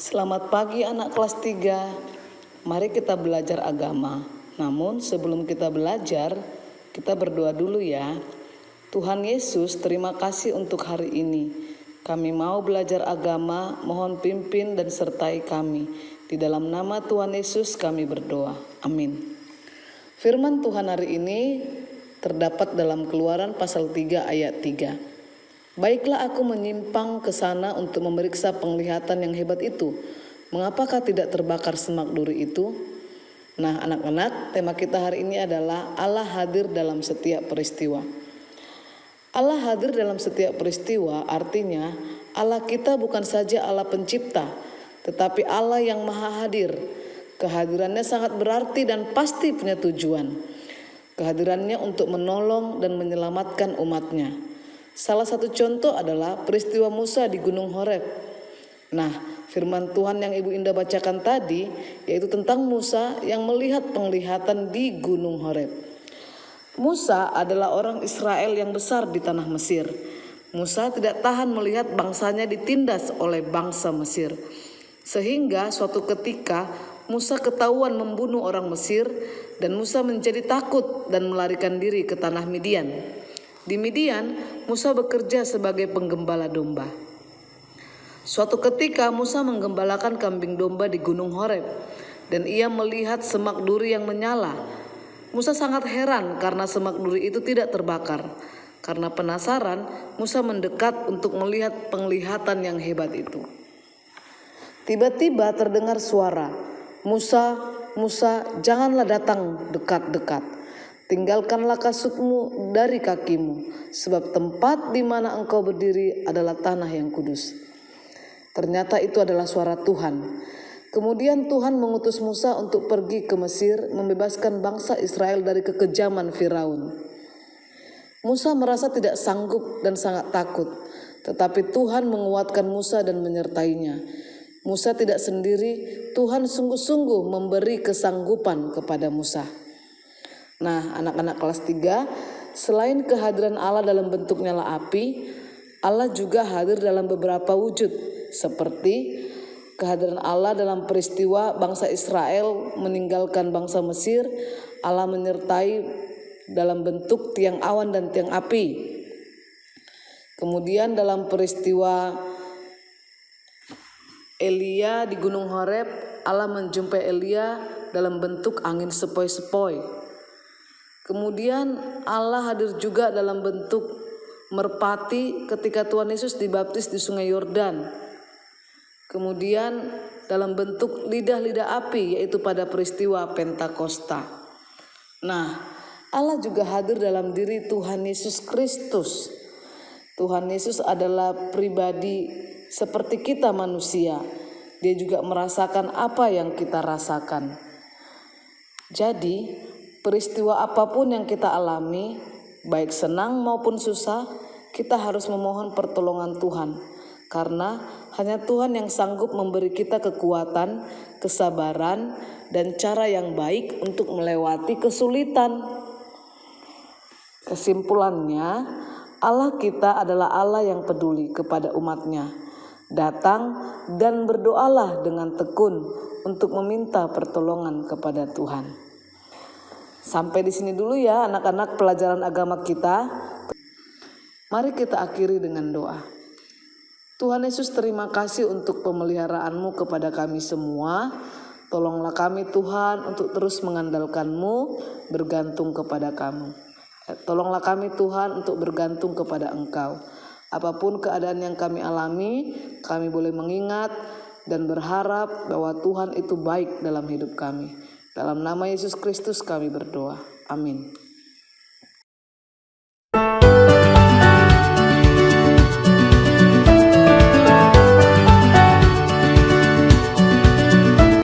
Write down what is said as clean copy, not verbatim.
Selamat pagi anak kelas 3. Mari kita belajar agama. Namun sebelum kita belajar, kita berdoa dulu ya. Tuhan Yesus, terima kasih untuk hari ini. Kami mau belajar agama, mohon pimpin dan sertai kami. Di dalam nama Tuhan Yesus kami berdoa. Amin. Firman Tuhan hari ini terdapat dalam Keluaran pasal 3 ayat 3. Baiklah aku menyimpang ke sana untuk memeriksa penglihatan yang hebat itu. Mengapakah tidak terbakar semak duri itu? Nah anak-anak, tema kita hari ini adalah Allah hadir dalam setiap peristiwa. Allah hadir dalam setiap peristiwa artinya Allah kita bukan saja Allah pencipta, tetapi Allah yang maha hadir. Kehadirannya sangat berarti dan pasti punya tujuan. Kehadirannya untuk menolong dan menyelamatkan umatnya. Salah satu contoh adalah peristiwa Musa di Gunung Horeb. Nah, firman Tuhan yang Ibu Indah bacakan tadi yaitu tentang Musa yang melihat penglihatan di Gunung Horeb. Musa adalah orang Israel yang besar di tanah Mesir. Musa tidak tahan melihat bangsanya ditindas oleh bangsa Mesir. Sehingga suatu ketika Musa ketahuan membunuh orang Mesir dan Musa menjadi takut dan melarikan diri ke tanah Midian. Di Midian, Musa bekerja sebagai penggembala domba. Suatu ketika Musa menggembalakan kambing domba di Gunung Horeb dan ia melihat semak duri yang menyala. Musa sangat heran karena semak duri itu tidak terbakar. Karena penasaran, Musa mendekat untuk melihat penglihatan yang hebat itu. Tiba-tiba terdengar suara, "Musa, Musa, janganlah datang dekat-dekat. Tinggalkanlah kasutmu dari kakimu, sebab tempat di mana engkau berdiri adalah tanah yang kudus." Ternyata itu adalah suara Tuhan. Kemudian Tuhan mengutus Musa untuk pergi ke Mesir, membebaskan bangsa Israel dari kekejaman Firaun. Musa merasa tidak sanggup dan sangat takut, tetapi Tuhan menguatkan Musa dan menyertainya. Musa tidak sendiri, Tuhan sungguh-sungguh memberi kesanggupan kepada Musa. Nah, anak-anak kelas 3, selain kehadiran Allah dalam bentuk nyala api, Allah juga hadir dalam beberapa wujud, seperti kehadiran Allah dalam peristiwa bangsa Israel meninggalkan bangsa Mesir. Allah menyertai dalam bentuk tiang awan dan tiang api. Kemudian dalam peristiwa Elia di Gunung Horeb, Allah menjumpai Elia dalam bentuk angin sepoi-sepoi. Kemudian Allah hadir juga dalam bentuk merpati ketika Tuhan Yesus dibaptis di Sungai Yordan. Kemudian dalam bentuk lidah-lidah api yaitu pada peristiwa Pentakosta. Nah, Allah juga hadir dalam diri Tuhan Yesus Kristus. Tuhan Yesus adalah pribadi seperti kita manusia. Dia juga merasakan apa yang kita rasakan. Jadi, peristiwa apapun yang kita alami, baik senang maupun susah, kita harus memohon pertolongan Tuhan. Karena hanya Tuhan yang sanggup memberi kita kekuatan, kesabaran, dan cara yang baik untuk melewati kesulitan. Kesimpulannya, Allah kita adalah Allah yang peduli kepada umatnya. Datang dan berdoalah dengan tekun untuk meminta pertolongan kepada Tuhan. Sampai di sini dulu ya anak-anak pelajaran agama kita. Mari kita akhiri dengan doa. Tuhan Yesus, terima kasih untuk pemeliharaanmu kepada kami semua. Tolonglah kami Tuhan untuk terus mengandalkan-Mu, bergantung kepada Kamu. Tolonglah kami Tuhan untuk bergantung kepada Engkau. Apapun keadaan yang kami alami, kami boleh mengingat dan berharap bahwa Tuhan itu baik dalam hidup kami. Dalam nama Yesus Kristus kami berdoa. Amin.